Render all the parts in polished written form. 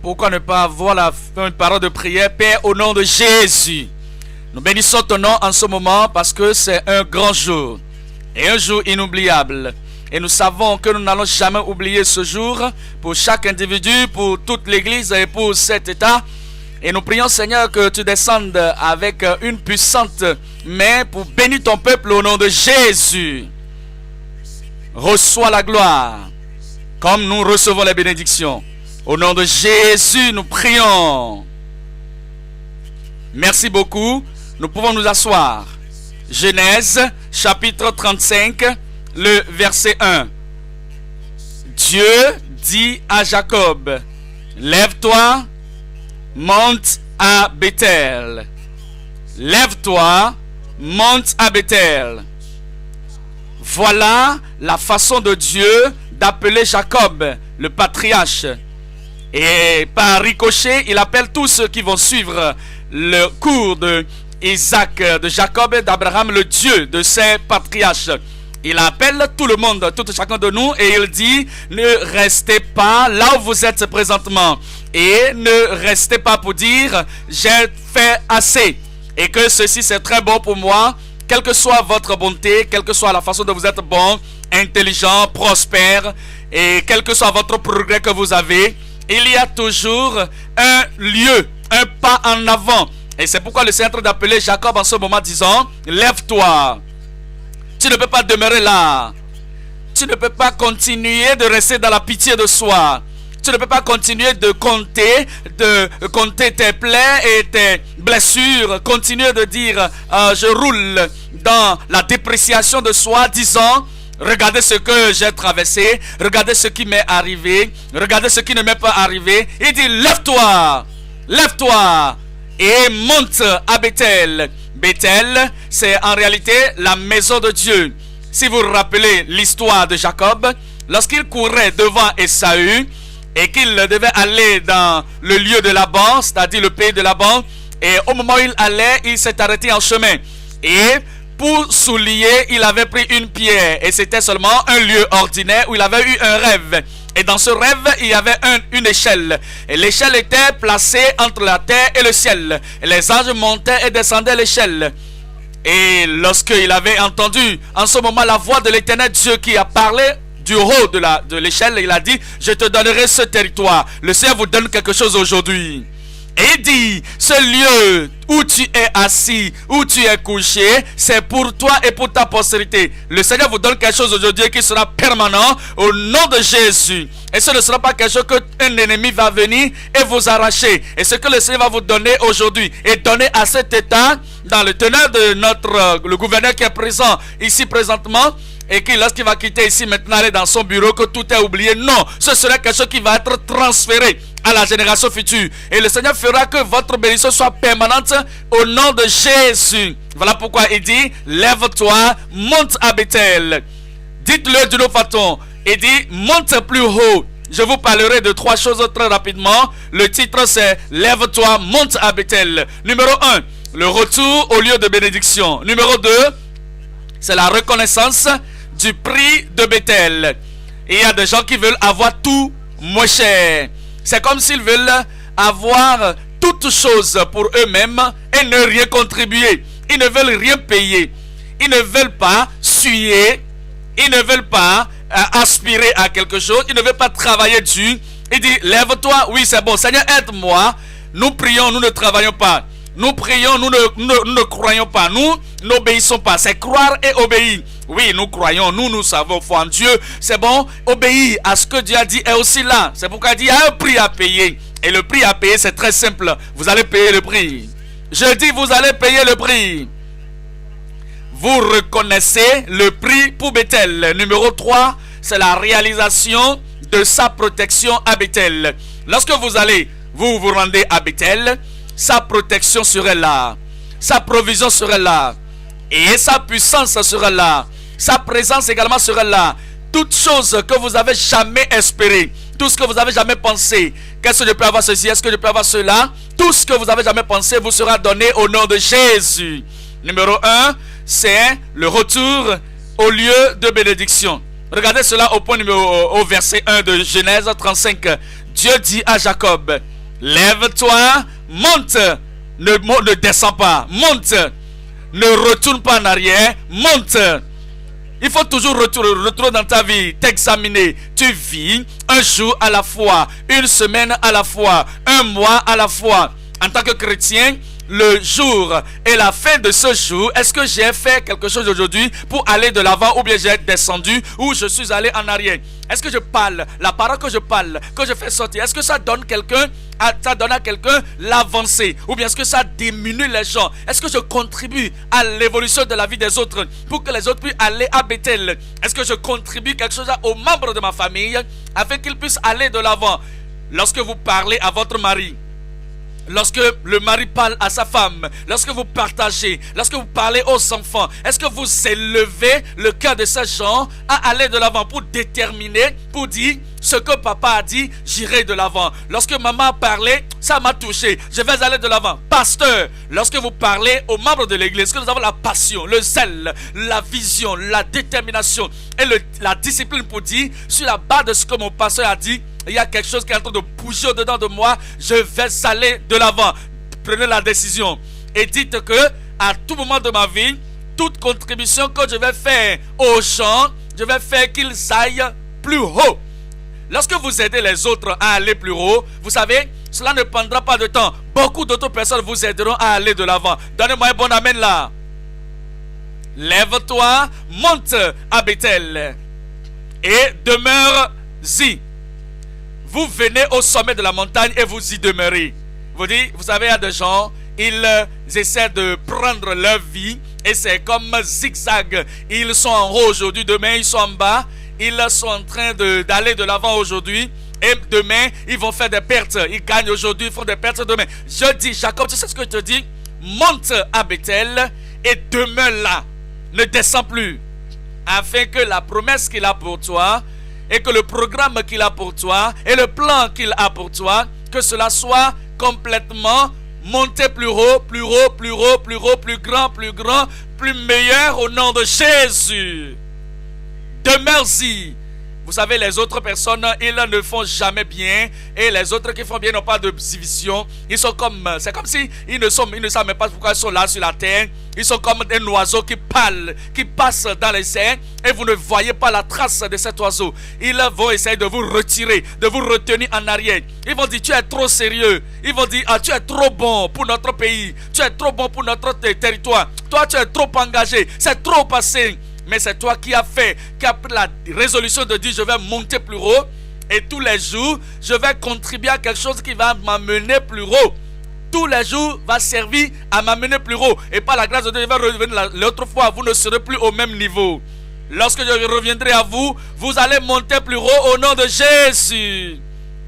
Pourquoi ne pas avoir une parole de prière? Père, au nom de Jésus, nous bénissons ton nom en ce moment parce que c'est un grand jour et un jour inoubliable. Et nous savons que nous n'allons jamais oublier ce jour pour chaque individu, pour toute l'Église et pour cet État. Et nous prions, Seigneur, que tu descendes avec une puissante main pour bénir ton peuple au nom de Jésus. Reçois la gloire comme nous recevons les bénédictions. Au nom de Jésus, nous prions. Merci beaucoup. Nous pouvons nous asseoir. Genèse, chapitre 35, le verset 1. Dieu dit à Jacob, lève-toi, monte à Bethel. Lève-toi, monte à Bethel. Voilà la façon de Dieu d'appeler Jacob, le patriarche. Et par ricochet, il appelle tous ceux qui vont suivre le cours de Isaac, de Jacob et d'Abraham, le Dieu de ces patriarches. Il appelle tout le monde, tout chacun de nous, et il dit, ne restez pas là où vous êtes présentement. Et ne restez pas pour dire, j'ai fait assez. Et que ceci c'est très bon pour moi, quelle que soit votre bonté, quelle que soit la façon dont vous êtes bon, intelligent, prospère, et quel que soit votre progrès que vous avez, il y a toujours un lieu, un pas en avant. Et c'est pourquoi le Seigneur est en train d'appeler Jacob en ce moment disant, lève-toi. Tu ne peux pas demeurer là. Tu ne peux pas continuer de rester dans la pitié de soi. Tu ne peux pas continuer de compter tes plaies et tes blessures. Continuer de dire, je roule dans la dépréciation de soi, disant, regardez ce que j'ai traversé, regardez ce qui m'est arrivé, regardez ce qui ne m'est pas arrivé. Il dit, lève-toi, lève-toi et monte à Bethel. Bethel, c'est en réalité la maison de Dieu. Si vous vous rappelez l'histoire de Jacob, lorsqu'il courait devant Ésaü et qu'il devait aller dans le lieu de Laban, c'est-à-dire le pays de Laban, et au moment où il allait, il s'est arrêté en chemin. Et pour soulier, il avait pris une pierre. Et c'était seulement un lieu ordinaire où il avait eu un rêve. Et dans ce rêve, il y avait une échelle. Et l'échelle était placée entre la terre et le ciel. Et les anges montaient et descendaient l'échelle. Et lorsqu'il avait entendu en ce moment la voix de l'Éternel Dieu qui a parlé du haut de l'échelle, il a dit, je te donnerai ce territoire. Le Seigneur vous donne quelque chose aujourd'hui. Et il dit, ce lieu où tu es assis, où tu es couché, c'est pour toi et pour ta postérité. Le Seigneur vous donne quelque chose aujourd'hui qui sera permanent au nom de Jésus. Et ce ne sera pas quelque chose qu'un ennemi va venir et vous arracher. Et ce que le Seigneur va vous donner aujourd'hui et donner à cet État, dans le teneur de le gouverneur qui est présent ici présentement, et que lorsqu'il va quitter ici maintenant, aller dans son bureau, que tout est oublié. Non, ce sera quelque chose qui va être transféré à la génération future. Et le Seigneur fera que votre bénédiction soit permanente au nom de Jésus. Voilà pourquoi il dit, lève-toi, monte à Bethel. Dites-le d'une autre façon. Il dit, monte plus haut. Je vous parlerai de trois choses très rapidement. Le titre c'est, lève-toi, monte à Bethel. Numéro 1, le retour au lieu de bénédiction. Numéro 2, c'est la reconnaissance du prix de Bethel. Et il y a des gens qui veulent avoir tout moins cher. C'est comme s'ils veulent avoir toutes choses pour eux-mêmes et ne rien contribuer. Ils ne veulent rien payer. Ils ne veulent pas suer. Ils ne veulent pas aspirer à quelque chose. Ils ne veulent pas travailler dur. Il dit, lève-toi. Oui, c'est bon. Seigneur, aide-moi. Nous prions, nous ne travaillons pas. Nous prions, nous ne croyons pas. Nous n'obéissons pas. C'est croire et obéir. Oui, nous croyons, nous savons foi en Dieu. C'est bon, obéir à ce que Dieu a dit est aussi là. C'est pourquoi il dit, il y a un prix à payer. Et le prix à payer, c'est très simple. Vous allez payer le prix. Je dis, vous allez payer le prix. Vous reconnaissez le prix pour Bethel. Numéro 3, c'est la réalisation de sa protection à Bethel. Lorsque vous vous rendez à Bethel, sa protection sera là. Sa provision sera là. Et sa puissance sera là. Sa présence également sera là. Toutes choses que vous avez jamais espérées, tout ce que vous avez jamais pensé, qu'est-ce que je peux avoir ceci, est-ce que je peux avoir cela, tout ce que vous avez jamais pensé vous sera donné au nom de Jésus. Numéro 1, c'est le retour au lieu de bénédiction. Regardez cela au verset 1 de Genèse 35. Dieu dit à Jacob, Lève-toi, monte, ne descends pas, monte, ne retourne pas en arrière, monte. Il faut toujours retourner dans ta vie, t'examiner. Tu vis un jour à la fois, une semaine à la fois, un mois à la fois. En tant que chrétien, le jour et la fin de ce jour, est-ce que j'ai fait quelque chose aujourd'hui pour aller de l'avant, ou bien j'ai descendu, ou je suis allé en arrière? Est-ce que je parle, la parole que je parle, que je fais sortir, est-ce que ça donne à quelqu'un l'avancée, ou bien est-ce que ça diminue les gens? Est-ce que je contribue à l'évolution de la vie des autres pour que les autres puissent aller à Bethel? Est-ce que je contribue quelque chose aux membres de ma famille afin qu'ils puissent aller de l'avant? Lorsque vous parlez à votre mari, lorsque le mari parle à sa femme, lorsque vous partagez, lorsque vous parlez aux enfants, est-ce que vous élevez le cœur de ces gens à aller de l'avant pour déterminer, pour dire ce que papa a dit, j'irai de l'avant. Lorsque maman a parlé, ça m'a touché, je vais aller de l'avant. Pasteur, lorsque vous parlez aux membres de l'église, est-ce que nous avons la passion, le zèle, la vision, la détermination et la discipline pour dire, sur la base de ce que mon pasteur a dit, il y a quelque chose qui est en train de bouger au-dedans de moi, je vais aller de l'avant. Prenez la décision et dites que à tout moment de ma vie, toute contribution que je vais faire aux gens, je vais faire qu'ils aillent plus haut. Lorsque vous aidez les autres à aller plus haut, vous savez, cela ne prendra pas de temps. Beaucoup d'autres personnes vous aideront à aller de l'avant. Donnez-moi un bon amen là. Lève-toi, monte à Bethel et demeure-y. Vous venez au sommet de la montagne et vous y demeurez. Vous dites, vous savez, il y a des gens, ils essaient de prendre leur vie et c'est comme zigzag. Ils sont en haut aujourd'hui, demain ils sont en bas. Ils sont en train d'aller de l'avant aujourd'hui et demain ils vont faire des pertes. Ils gagnent aujourd'hui, ils font des pertes demain. Je dis, Jacob, tu sais ce que je te dis? Monte à Bethel et demeure là. Ne descends plus. Afin que la promesse qu'il a pour toi et que le programme qu'il a pour toi et le plan qu'il a pour toi, que cela soit complètement monté plus haut, plus haut, plus haut, plus haut, plus grand, plus meilleur au nom de Jésus. Demeure-y. Vous savez, les autres personnes, ils ne font jamais bien. Et les autres qui font bien n'ont pas de division. Ils sont comme, c'est comme si ils ne savent même pas pourquoi ils sont là sur la terre. Ils sont comme un oiseau qui parle, qui passe dans les airs. Et vous ne voyez pas la trace de cet oiseau. Ils vont essayer de vous retirer, de vous retenir en arrière. Ils vont dire, tu es trop sérieux. Ils vont dire, ah, tu es trop bon pour notre pays. Tu es trop bon pour notre territoire. Toi, tu es trop engagé. C'est trop passé. Mais c'est toi qui as pris la résolution de dire je vais monter plus haut et tous les jours je vais contribuer à quelque chose qui va m'amener plus haut. Tous les jours va servir à m'amener plus haut. Et par la grâce de Dieu, je vais revenir l'autre fois, vous ne serez plus au même niveau. Lorsque je reviendrai à vous, vous allez monter plus haut au nom de Jésus.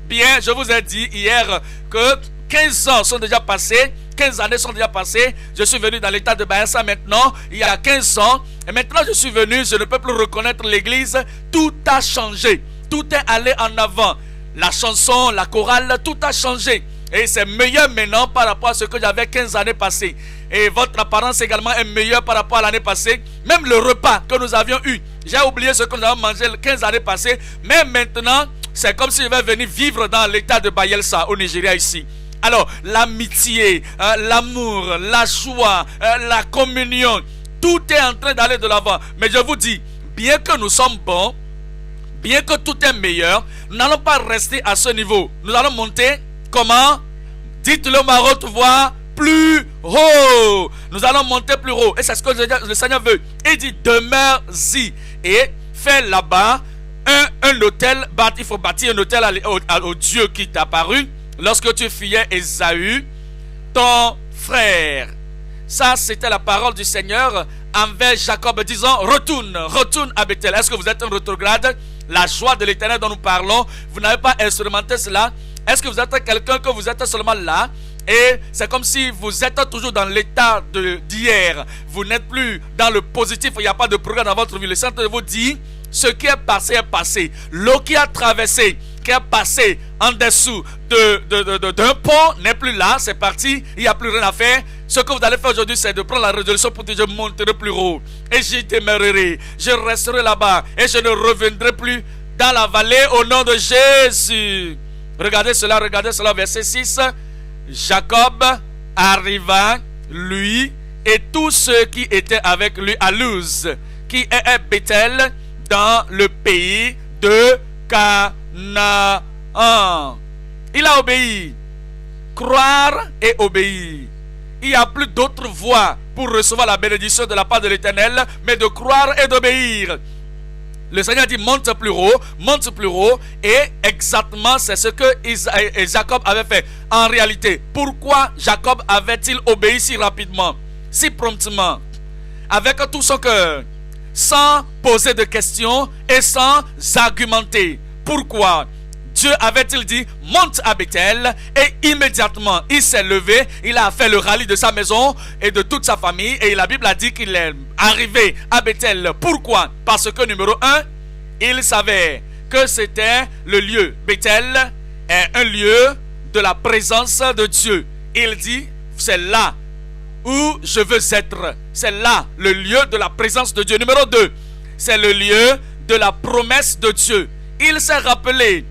Bien, je vous ai dit hier que 15 ans sont déjà passés. 15 années sont déjà passées. Je suis venu dans l'état de Bayelsa maintenant, il y a 15 ans. Et maintenant je suis venu, je ne peux plus reconnaître l'église. Tout a changé. Tout est allé en avant. La chanson, la chorale, tout a changé. Et c'est meilleur maintenant par rapport à ce que j'avais 15 années passées. Et votre apparence également est meilleure par rapport à l'année passée. Même le repas que nous avions eu. J'ai oublié ce que nous avons mangé 15 années passées. Mais maintenant, c'est comme si je vais venir vivre dans l'état de Bayelsa, au Nigeria ici. Alors, l'amitié, l'amour, la joie, la communion, tout est en train d'aller de l'avant. Mais je vous dis, bien que nous sommes bons, bien que tout est meilleur, nous n'allons pas rester à ce niveau. Nous allons monter, comment? Dites-le à haute voix, plus haut. Nous allons monter plus haut. Et c'est ce que le Seigneur veut. Il dit, demeure-y. Et fais là-bas un hôtel. Il faut bâtir un hôtel au Dieu qui t'a apparu. Lorsque tu fuyais Ésaü, ton frère. Ça, c'était la parole du Seigneur envers Jacob, disant, retourne à Bethel. Est-ce que vous êtes un rétrograde? La joie de l'Éternel dont nous parlons, vous n'avez pas instrumenté cela? Est-ce que vous êtes quelqu'un que vous êtes seulement là? Et c'est comme si vous êtes toujours dans l'état d'hier. Vous n'êtes plus dans le positif, il n'y a pas de progrès dans votre vie. Le Seigneur vous dit, ce qui est passé est passé. L'eau qui a traversé, qui est passé en dessous d'un pont n'est plus là, c'est parti, il n'y a plus rien à faire. Ce que vous allez faire aujourd'hui, c'est de prendre la résolution pour dire je monterai plus haut et j'y demeurerai, je resterai là-bas et je ne reviendrai plus dans la vallée au nom de Jésus. Regardez cela, verset 6. Jacob arriva, lui, et tous ceux qui étaient avec lui à Luz, qui est Bethel, dans le pays de Canaan. Il a obéi. Croire et obéir. Il n'y a plus d'autre voie pour recevoir la bénédiction de la part de l'Éternel, mais de croire et d'obéir. Le Seigneur dit monte plus haut, et exactement c'est ce que Jacob avait fait. En réalité, pourquoi Jacob avait-il obéi si rapidement, si promptement, avec tout son cœur, sans poser de questions et sans argumenter? Pourquoi Dieu avait-il dit monte à Bethel, et immédiatement il s'est levé, il a fait le rallye de sa maison et de toute sa famille, et la Bible a dit qu'il est arrivé à Bethel. Pourquoi? Parce que numéro 1, il savait que c'était le lieu. Bethel est un lieu de la présence de Dieu. Il dit c'est là où je veux être, c'est là le lieu de la présence de Dieu. Numéro 2, c'est le lieu de la promesse de Dieu. Il s'est rappelé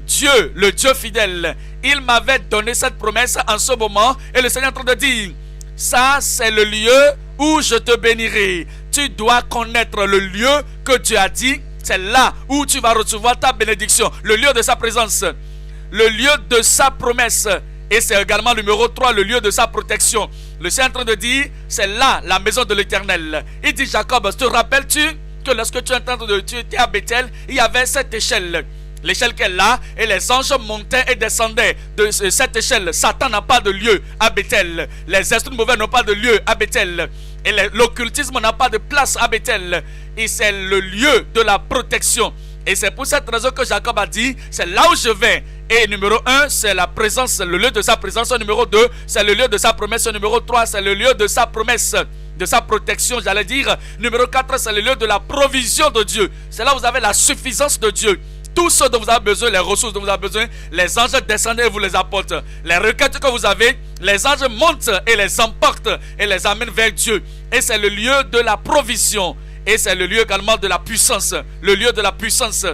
Dieu, le Dieu fidèle, il m'avait donné cette promesse en ce moment, et le Seigneur est en train de dire ça c'est le lieu où je te bénirai. Tu dois connaître le lieu que Dieu a dit, c'est là où tu vas recevoir ta bénédiction, le lieu de sa présence, le lieu de sa promesse, et c'est également numéro 3, le lieu de sa protection. Le Seigneur est en train de dire c'est là la maison de l'Éternel. Il dit Jacob, te rappelles-tu que lorsque tu étais à Bethel, il y avait cette échelle, l'échelle qu'elle a, et les anges montaient et descendaient de cette échelle. Satan n'a pas de lieu à Bethel, les esprits mauvais n'ont pas de lieu à Bethel, et l'occultisme n'a pas de place à Bethel, et c'est le lieu de la protection. Et c'est pour cette raison que Jacob a dit c'est là où je vais. Et numéro 1, c'est la présence, le lieu de sa présence. Numéro 2, c'est le lieu de sa promesse. Numéro 3, c'est le lieu de sa promesse, de sa protection, j'allais dire. Numéro 4, c'est le lieu de la provision de Dieu. C'est là où vous avez la suffisance de Dieu. Tout ce dont vous avez besoin, les ressources dont vous avez besoin, les anges descendent et vous les apportent. Les requêtes que vous avez, les anges montent et les emportent et les amènent vers Dieu. Et c'est le lieu de la provision. Et c'est le lieu également de la puissance. Le lieu de la puissance.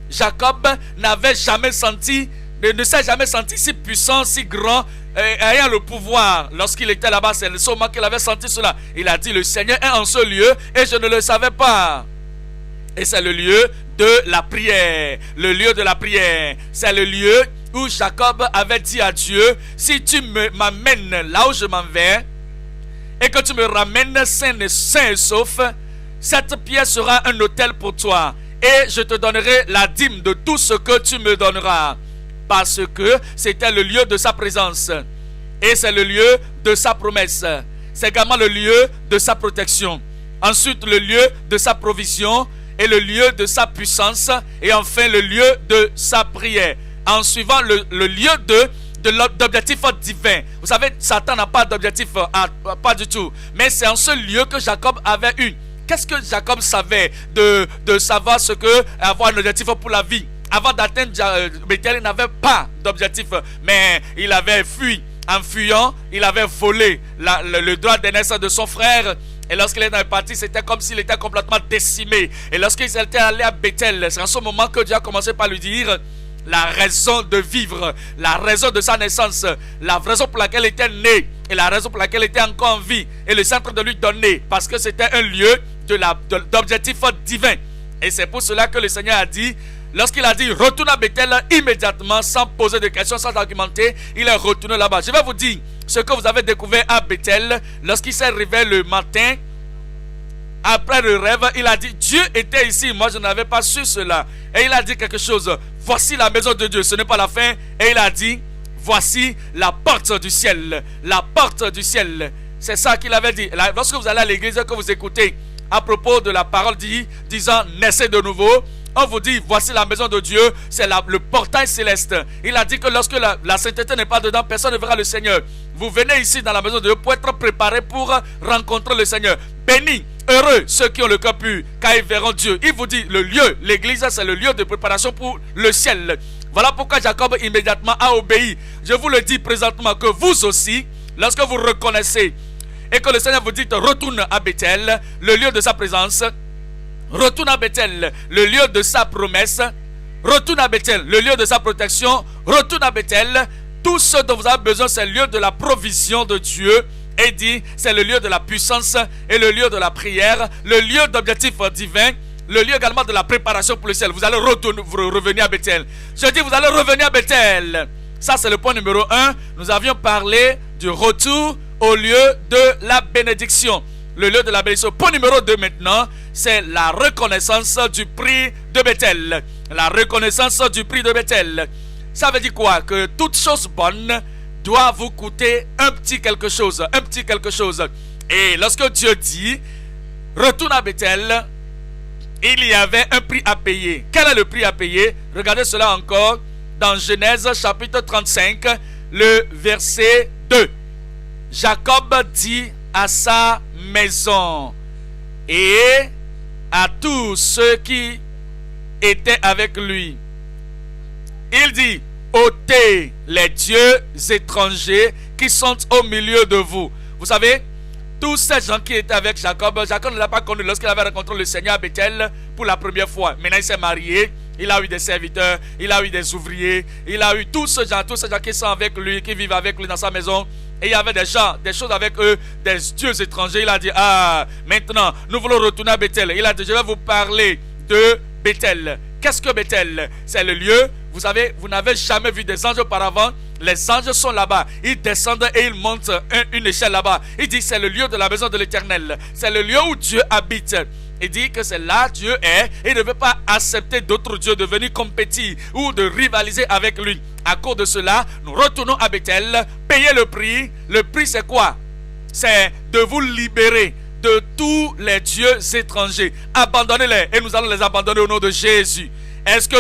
Jacob n'avait jamais senti, ne s'est jamais senti si puissant, si grand, ayant le pouvoir. Lorsqu'il était là-bas, c'est seulement qu'il avait senti cela. Il a dit le Seigneur est en ce lieu et je ne le savais pas. Et c'est le lieu de la prière. Le lieu de la prière. C'est le lieu où Jacob avait dit à Dieu si tu m'amènes là où je m'en vais et que tu me ramènes sain et sauf, cette pierre sera un autel pour toi et je te donnerai la dîme de tout ce que tu me donneras. Parce que c'était le lieu de sa présence. Et c'est le lieu de sa promesse. C'est également le lieu de sa protection. Ensuite, le lieu de sa provision et le lieu de sa puissance. Et enfin, le lieu de sa prière. En suivant le lieu d'objectif divin. Vous savez, Satan n'a pas d'objectif, pas du tout. Mais c'est en ce lieu que Jacob avait eu. Qu'est-ce que Jacob savait de savoir ce que avoir un objectif pour la vie? Avant d'atteindre Bethel, il n'avait pas d'objectif, mais il avait fui. En fuyant, il avait volé le droit d'aînesse de son frère. Et lorsqu'il est parti, c'était comme s'il était complètement décimé. Et lorsqu'il était allé à Bethel, c'est en ce moment que Dieu a commencé par lui dire la raison de vivre, la raison de sa naissance, la raison pour laquelle il était né et la raison pour laquelle il était encore en vie. Et le centre de lui donner, parce que c'était un lieu d'objectif divin. Et c'est pour cela que le Seigneur a dit, lorsqu'il a dit retourne à Bethel, immédiatement, sans poser de questions, sans argumenter, il est retourné là-bas. Je vais vous dire ce que vous avez découvert à Bethel. Lorsqu'il s'est réveillé le matin, après le rêve, il a dit Dieu était ici, moi je n'avais pas su cela. Et il a dit quelque chose, voici la maison de Dieu, ce n'est pas la fin. Et il a dit voici la porte du ciel. La porte du ciel. C'est ça qu'il avait dit. Lorsque vous allez à l'église, que vous écoutez à propos de la parole disant naissez de nouveau, on vous dit voici la maison de Dieu, c'est le portail céleste. Il a dit que lorsque la sainteté n'est pas dedans, personne ne verra le Seigneur. Vous venez ici dans la maison de Dieu pour être préparé pour rencontrer le Seigneur. Bénis, heureux ceux qui ont le cœur pur, car ils verront Dieu. Il vous dit le lieu, l'église, c'est le lieu de préparation pour le ciel. Voilà pourquoi Jacob immédiatement a obéi. Je vous le dis présentement que vous aussi, lorsque vous reconnaissez et que le Seigneur vous dit retourne à Bethel, le lieu de sa présence, retourne à Bethel, le lieu de sa promesse, retourne à Bethel, le lieu de sa protection, retourne à Bethel. Tout ce dont vous avez besoin, c'est le lieu de la provision de Dieu. Et dit, c'est le lieu de la puissance et le lieu de la prière, le lieu d'objectifs divins, le lieu également de la préparation pour le ciel. Vous allez revenir à Bethel. Je dis, vous allez revenir à Bethel. Ça, c'est le point numéro 1. Nous avions parlé du retour au lieu de la bénédiction. Le lieu de la bénédiction. Point numéro 2 maintenant, c'est la reconnaissance du prix de Bethel. La reconnaissance du prix de Bethel. Ça veut dire quoi? Que toute chose bonne doit vous coûter un petit quelque chose. Un petit quelque chose. Et lorsque Dieu dit, retourne à Bethel, il y avait un prix à payer. Quel est le prix à payer? Regardez cela encore dans Genèse chapitre 35, le verset 2. Jacob dit à sa maison et à tous ceux qui étaient avec lui, il dit, ôtez les dieux étrangers qui sont au milieu de vous. Vous savez, tous ces gens qui étaient avec Jacob, Jacob ne l'a pas connu lorsqu'il avait rencontré le Seigneur à Bethel pour la première fois. Maintenant il s'est marié, il a eu des serviteurs, il a eu des ouvriers, il a eu tous ces gens qui sont avec lui, qui vivent avec lui dans sa maison. Et il y avait des gens, des choses avec eux, des dieux étrangers. Il a dit, maintenant nous voulons retourner à Bethel. Il a dit, je vais vous parler de Bethel. Qu'est-ce que Bethel? C'est le lieu, vous savez, vous n'avez jamais vu des anges auparavant. Les anges sont là-bas. Ils descendent et ils montent une échelle là-bas. Il dit c'est le lieu de la maison de l'Éternel. C'est le lieu où Dieu habite. Il dit que c'est là Dieu est. Il ne veut pas accepter d'autres dieux de venir compétir ou de rivaliser avec lui. À cause de cela, nous retournons à Bethel. Payez le prix. Le prix c'est quoi? C'est de vous libérer de tous les dieux étrangers. Abandonnez-les et nous allons les abandonner au nom de Jésus. Est-ce que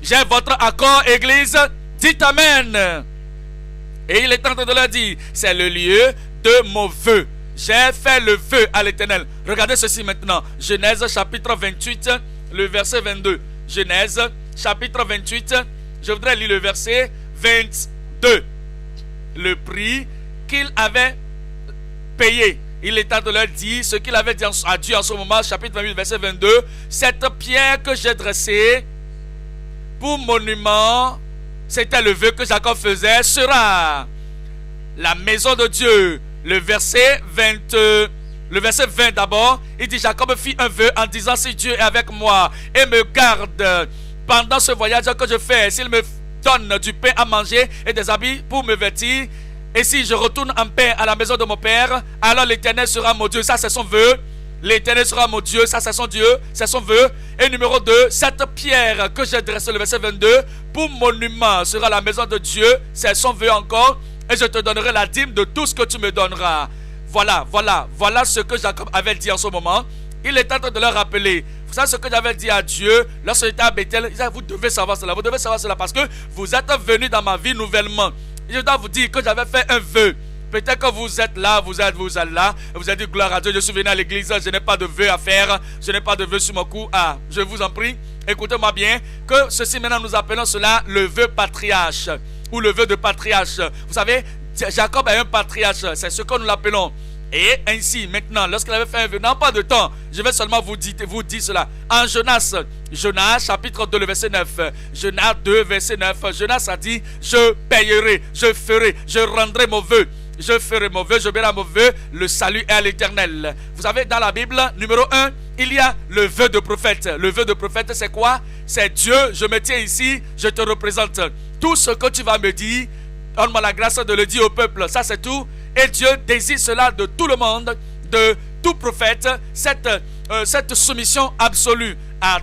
j'ai votre accord, Église? Dites Amen. Et il est en train de leur dire, c'est le lieu de mon vœu. J'ai fait le vœu à l'Éternel. Regardez ceci maintenant. Genèse chapitre 28, le verset 22. Genèse chapitre 28, je voudrais lire le verset 22. Le prix qu'il avait payé. Il est temps de leur dire ce qu'il avait dit à Dieu en ce moment, chapitre 28, verset 22. Cette pierre que j'ai dressée pour monument, c'était le vœu que Jacob faisait, sera la maison de Dieu. Le verset 20 d'abord, il dit Jacob fit un vœu en disant si Dieu est avec moi et me garde pendant ce voyage que je fais, s'il me donne du pain à manger et des habits pour me vêtir, et si je retourne en paix à la maison de mon père, alors l'Éternel sera mon Dieu. Ça c'est son vœu. L'Éternel sera mon Dieu, ça c'est son Dieu, c'est son vœu. Et numéro 2, cette pierre que j'ai dressée, le verset 22, pour monument sera la maison de Dieu, c'est son vœu encore. Et je te donnerai la dîme de tout ce que tu me donneras. Voilà ce que Jacob avait dit en ce moment. Il est en train de leur rappeler. Vous savez ce que j'avais dit à Dieu lorsque j'étais à Bethel. Il disait, vous devez savoir cela, vous devez savoir cela parce que vous êtes venus dans ma vie nouvellement. Je dois vous dire que j'avais fait un vœu. Peut-être que vous êtes là, vous êtes là, vous avez dit gloire à Dieu, je suis venu à l'église, je n'ai pas de vœu à faire, je n'ai pas de vœu sur mon cou. Je vous en prie, écoutez-moi bien, que ceci maintenant nous appelons cela le vœu patriarche ou le vœu de patriarche. Vous savez, Jacob est un patriarche, c'est ce que nous l'appelons. Et ainsi, maintenant, lorsqu'il avait fait un vœu, non pas de temps, je vais seulement vous dire cela. En Jonas chapitre 2, le verset 9. Jonas 2, verset 9. Jonas a dit, je payerai, je ferai, je rendrai mon vœu. Je ferai mon vœu, je verrai mon vœu, le salut est à l'Éternel. Vous savez, dans la Bible, numéro 1, il y a le vœu de prophète. Le vœu de prophète, c'est quoi? C'est Dieu, je me tiens ici, je te représente. Tout ce que tu vas me dire, donne-moi la grâce de le dire au peuple. Ça, c'est tout. Et Dieu désire cela de tout le monde, de tout prophète, cette soumission absolue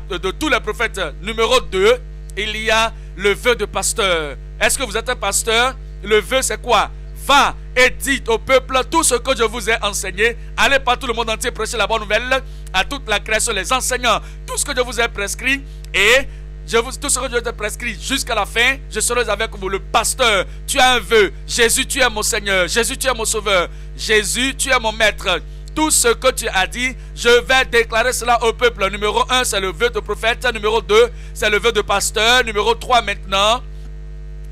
de tous les prophètes. Numéro 2, il y a le vœu de pasteur. Est-ce que vous êtes un pasteur? Le vœu, c'est quoi? Va et dites au peuple tout ce que je vous ai enseigné. Allez par tout le monde entier prêcher la bonne nouvelle à toute la création, les enseignants, tout ce que je vous ai prescrit. Et tout ce que je vous ai prescrit jusqu'à la fin, je serai avec vous. Le pasteur, tu as un vœu. Jésus, tu es mon Seigneur. Jésus, tu es mon Sauveur. Jésus, tu es mon Maître. Tout ce que tu as dit, je vais déclarer cela au peuple. Numéro 1, c'est le vœu de prophète. Numéro 2, c'est le vœu de pasteur. Numéro 3, maintenant,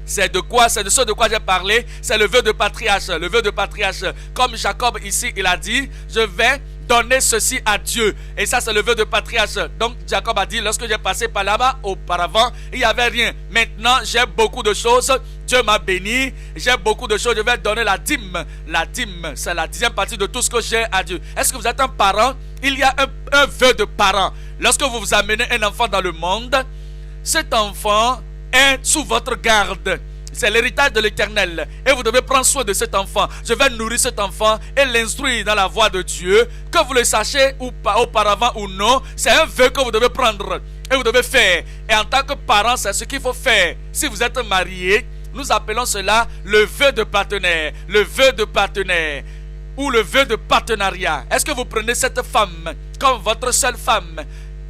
c'est de quoi? C'est de ce de quoi j'ai parlé. C'est le vœu de patriarche. Le vœu de patriarche. Comme Jacob ici, il a dit, je vais donner ceci à Dieu. Et ça, c'est le vœu de patriarche. Donc, Jacob a dit, lorsque j'ai passé par là-bas, auparavant, il n'y avait rien. Maintenant, j'ai beaucoup de choses. Dieu m'a béni. J'ai beaucoup de choses. Je vais donner la dîme. La dîme, c'est la 10e partie de tout ce que j'ai à Dieu. Est-ce que vous êtes un parent? Il y a un vœu de parent. Lorsque vous amenez un enfant dans le monde, cet enfant est sous votre garde. C'est l'héritage de l'Éternel. Et vous devez prendre soin de cet enfant. Je vais nourrir cet enfant et l'instruire dans la voie de Dieu. Que vous le sachiez ou pas, auparavant ou non, c'est un vœu que vous devez prendre. Et vous devez faire. Et en tant que parent, c'est ce qu'il faut faire. Si vous êtes marié, nous appelons cela le vœu de partenaire. Le vœu de partenaire. Ou le vœu de partenariat. Est-ce que vous prenez cette femme comme votre seule femme?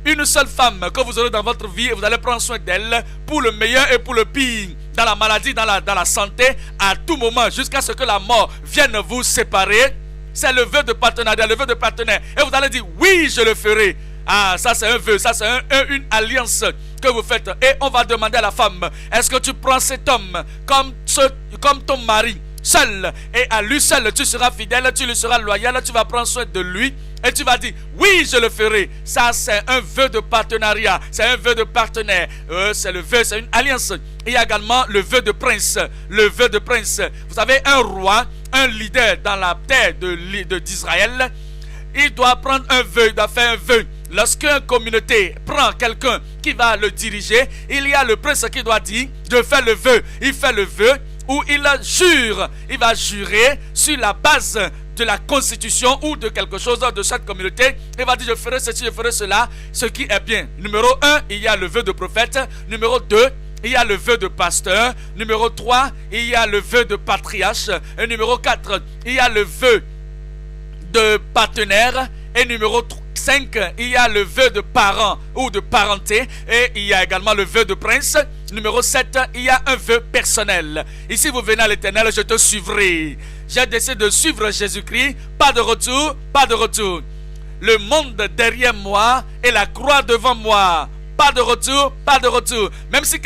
Une seule femme que vous aurez dans votre vie et vous allez prendre soin d'elle pour le meilleur et pour le pire. Dans la maladie, dans la santé, à tout moment, jusqu'à ce que la mort vienne vous séparer. C'est le vœu de partenariat, le vœu de partenaire. Et vous allez dire, oui, je le ferai. Ah, ça c'est un vœu, ça c'est une alliance que vous faites. Et on va demander à la femme, est-ce que tu prends cet homme comme ton mari seul, et à lui seul tu seras fidèle, tu lui seras loyal, tu vas prendre soin de lui, et tu vas dire, oui, je le ferai. Ça c'est un vœu de partenariat, c'est un vœu de partenaire, c'est le vœu, c'est une alliance. Il y a également le vœu de prince. Le vœu de prince, vous savez, un roi, un leader dans la terre d'Israël, il doit prendre un vœu, il doit faire un vœu. Lorsqu'une communauté prend quelqu'un qui va le diriger, il y a le prince qui doit dire, je fais le vœu. Il fait le vœu où il jure, il va jurer sur la base de la constitution ou de quelque chose de cette communauté. Il va dire, je ferai ceci, je ferai cela, ce qui est bien. Numéro 1, il y a le vœu de prophète. Numéro 2, il y a le vœu de pasteur. Numéro 3, il y a le vœu de patriarche. Et numéro 4, il y a le vœu de partenaire. Et numéro 5, il y a le vœu de parent ou de parenté. Et il y a également le vœu de prince. Numéro 7, il y a un vœu personnel. Ici, vous venez à l'Éternel, je te suivrai. J'ai décidé de suivre Jésus-Christ. Pas de retour, pas de retour. Le monde derrière moi et la croix devant moi. Pas de retour, pas de retour. Même si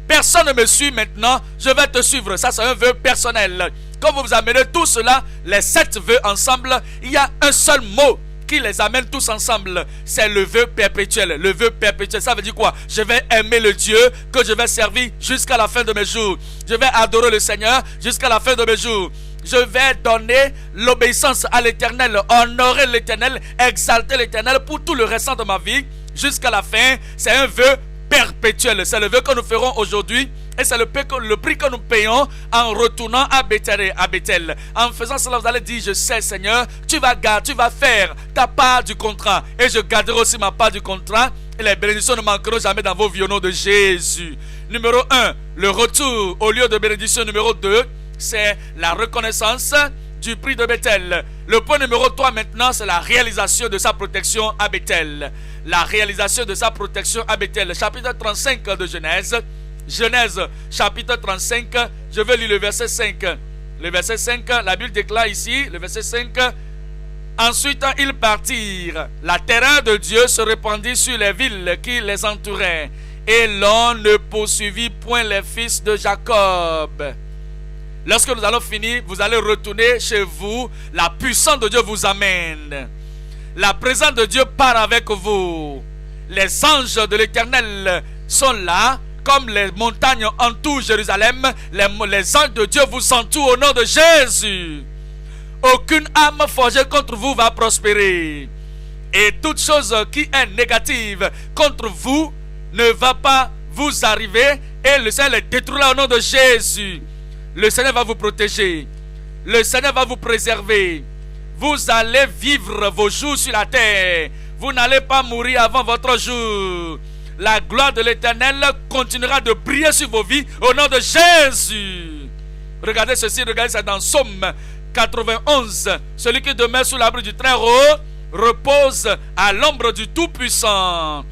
personne ne me suit maintenant, je vais te suivre. Ça, c'est un vœu personnel. Quand vous amenez tout cela, les 7 vœux ensemble, il y a un seul mot qui les amène tous ensemble. C'est le vœu perpétuel. Le vœu perpétuel, ça veut dire quoi? Je vais aimer le Dieu que je vais servir jusqu'à la fin de mes jours. Je vais adorer le Seigneur jusqu'à la fin de mes jours. Je vais donner l'obéissance à l'Éternel, honorer l'Éternel, exalter l'Éternel pour tout le restant de ma vie jusqu'à la fin. C'est un vœu perpétuel. C'est le vœu que nous ferons aujourd'hui. Et c'est le prix que nous payons en retournant à Bethel. En faisant cela, vous allez dire, je sais Seigneur, tu vas faire ta part du contrat. Et je garderai aussi ma part du contrat. Et les bénédictions ne manqueront jamais dans vos vies au nom de Jésus. Numéro 1, le retour au lieu de bénédiction. Numéro 2, c'est la reconnaissance du prix de Bethel. Le point numéro 3 maintenant, c'est la réalisation de sa protection à Bethel. La réalisation de sa protection à Bethel. Chapitre 35 de Genèse. Genèse chapitre 35, je vais lire le verset 5. Le verset 5, la Bible déclare ici, le verset 5. Ensuite ils partirent. La terreur de Dieu se répandit sur les villes qui les entouraient. Et l'on ne poursuivit point les fils de Jacob. Lorsque nous allons finir, vous allez retourner chez vous. La puissance de Dieu vous amène. La présence de Dieu part avec vous. Les anges de l'Éternel sont là. Comme les montagnes entourent Jérusalem, les anges de Dieu vous entourent au nom de Jésus. Aucune âme forgée contre vous va prospérer. Et toute chose qui est négative contre vous ne va pas vous arriver. Et le Seigneur les détruira au nom de Jésus. Le Seigneur va vous protéger. Le Seigneur va vous préserver. Vous allez vivre vos jours sur la terre. Vous n'allez pas mourir avant votre jour. La gloire de l'Éternel continuera de briller sur vos vies au nom de Jésus. Regardez ceci, regardez ça dans Psaume 91. Celui qui demeure sous l'abri du Très-Haut repose à l'ombre du Tout-Puissant.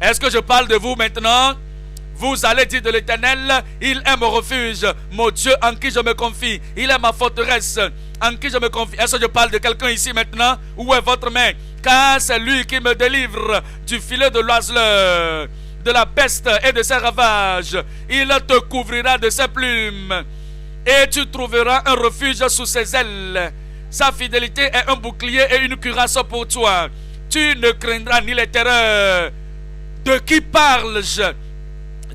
Est-ce que je parle de vous maintenant? Vous allez dire de l'Éternel, il est mon refuge, mon Dieu en qui je me confie. Il est ma forteresse en qui je me confie. Est-ce que je parle de quelqu'un ici maintenant? Où est votre main? Car c'est lui qui me délivre du filet de l'oiseleur, de la peste et de ses ravages. Il te couvrira de ses plumes et tu trouveras un refuge sous ses ailes. Sa fidélité est un bouclier et une cuirasse pour toi. Tu ne craindras ni les terreurs. De qui parle-je?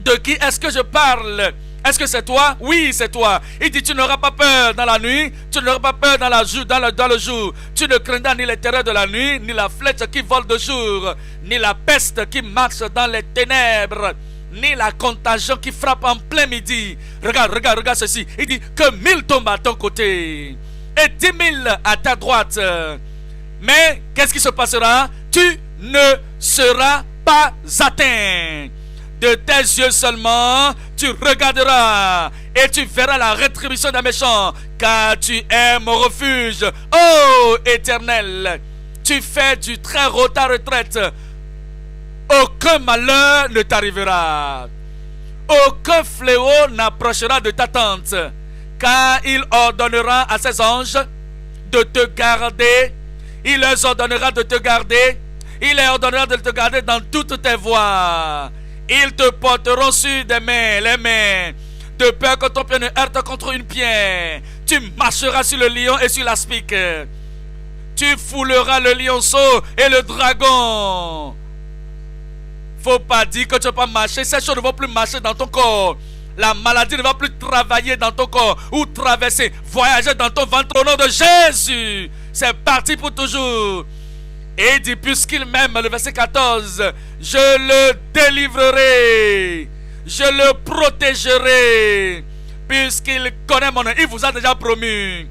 De qui est-ce que je parle? Est-ce que c'est toi? Oui, c'est toi. Il dit, tu n'auras pas peur dans la nuit, tu n'auras pas peur dans le jour. Tu ne craindras ni les terreurs de la nuit, ni la flèche qui vole de jour, ni la peste qui marche dans les ténèbres, ni la contagion qui frappe en plein midi. Regarde ceci. Il dit que 1000 tombent à ton côté et 10 000 à ta droite. Mais qu'est-ce qui se passera? Tu ne seras pas atteint. De tes yeux seulement, tu regarderas et tu verras la rétribution des méchants, car tu es mon refuge, ô Éternel. Tu fais du très haut ta retraite. Aucun malheur ne t'arrivera. Aucun fléau n'approchera de ta tente, car il ordonnera à ses anges de te garder. Il leur ordonnera de te garder. Il leur ordonnera de te garder dans toutes tes voies. Ils te porteront sur les mains, de peur que ton pied ne heurte contre une pierre. Tu marcheras sur le lion et sur l'aspic. Tu fouleras le lionceau et le dragon. Faut pas dire que tu ne vas pas marcher. Ces choses ne vont plus marcher dans ton corps. La maladie ne va plus travailler dans ton corps ou traverser, voyager dans ton ventre au nom de Jésus. C'est parti pour toujours. Et il dit, puisqu'il m'aime, le verset 14, je le délivrerai, je le protégerai, puisqu'il connaît mon nom. Il vous a déjà promu.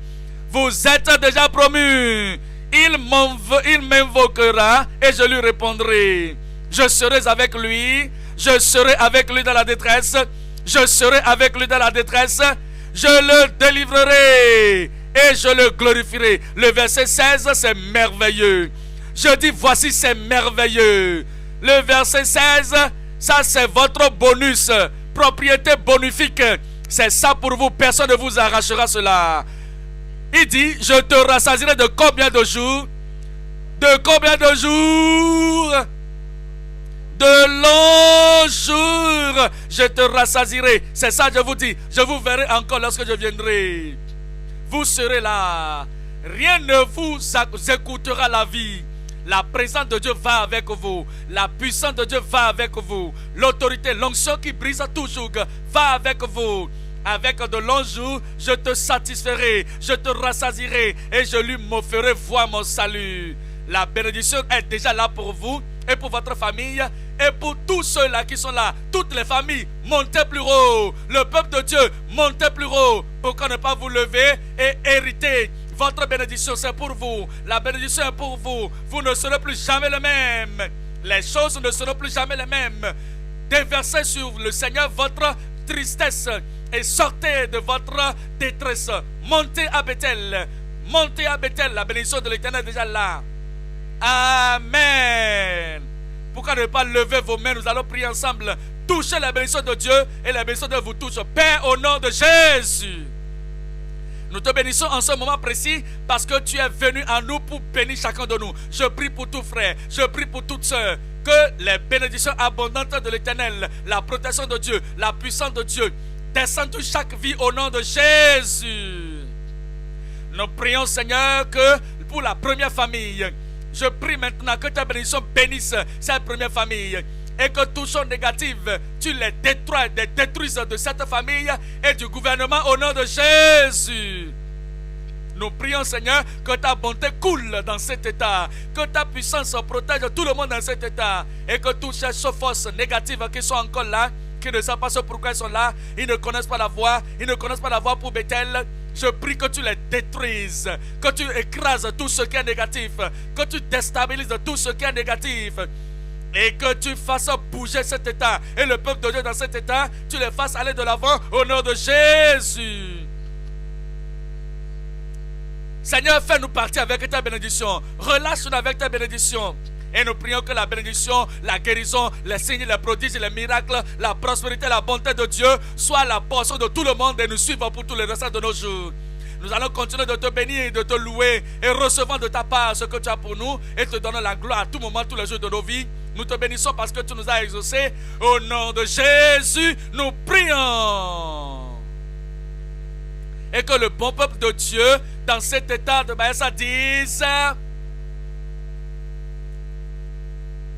Vous êtes déjà promu. Il m'invoquera et je lui répondrai. Je serai avec lui. Je serai avec lui dans la détresse. Je serai avec lui dans la détresse. Je le délivrerai et je le glorifierai. Le verset 16, c'est merveilleux. Je dis, voici, c'est merveilleux. Le verset 16, ça c'est votre bonus, propriété bonifique. C'est ça pour vous, personne ne vous arrachera cela. Il dit, je te rassasierai de combien de jours? De combien de jours? De longs jours. Je te rassasierai. C'est ça, je vous dis. Je vous verrai encore lorsque je viendrai. Vous serez là. Rien ne vous écoutera la vie. La présence de Dieu va avec vous. La puissance de Dieu va avec vous. L'autorité, l'onction qui brise toujours va avec vous. Avec de longs jours, je te satisferai, je te rassasierai et je lui m'offrirai voir mon salut. La bénédiction est déjà là pour vous et pour votre famille et pour tous ceux-là qui sont là. Toutes les familles, montez plus haut. Le peuple de Dieu, montez plus haut. Pourquoi ne pas vous lever et hériter? Votre bénédiction, c'est pour vous. La bénédiction est pour vous. Vous ne serez plus jamais le même. Les choses ne seront plus jamais les mêmes. Déversez sur le Seigneur votre tristesse et sortez de votre détresse. Montez à Bethel. Montez à Bethel. La bénédiction de l'Éternel est déjà là. Amen. Pourquoi ne pas lever vos mains? Nous allons prier ensemble. Touchez la bénédiction de Dieu et la bénédiction de Dieu vous touche. Père, au nom de Jésus, nous te bénissons en ce moment précis parce que tu es venu à nous pour bénir chacun de nous. Je prie pour tout frère, je prie pour toutes sœurs, que les bénédictions abondantes de l'Éternel, la protection de Dieu, la puissance de Dieu descendent sur chaque vie au nom de Jésus. Nous prions, Seigneur, que pour la première famille, je prie maintenant que ta bénédiction bénisse cette première famille. Et que toutes choses négatives, tu les détruises de cette famille et du gouvernement au nom de Jésus. Nous prions, Seigneur, que ta bonté coule dans cet état, que ta puissance protège tout le monde dans cet état, et que toutes ces forces négatives qui sont encore là, qui ne savent pas ce pourquoi elles sont là, ils ne connaissent pas la voie, ils ne connaissent pas la voie pour Bethel. Je prie que tu les détruises, que tu écrases tout ce qui est négatif, que tu déstabilises tout ce qui est négatif. Et que tu fasses bouger cet état. Et le peuple de Dieu dans cet état, tu les fasses aller de l'avant au nom de Jésus. Seigneur, fais-nous partir avec ta bénédiction. Relâche-nous avec ta bénédiction. Et nous prions que la bénédiction, la guérison, les signes, les prodiges, les miracles, la prospérité, la bonté de Dieu soient la portion de tout le monde et nous suivons pour tous les restants de nos jours. Nous allons continuer de te bénir, de te louer et recevant de ta part ce que tu as pour nous et te donner la gloire à tout moment, tous les jours de nos vies. Nous te bénissons parce que tu nous as exaucés. Au nom de Jésus, nous prions. Et que le bon peuple de Dieu dans cet état de Maïssa disent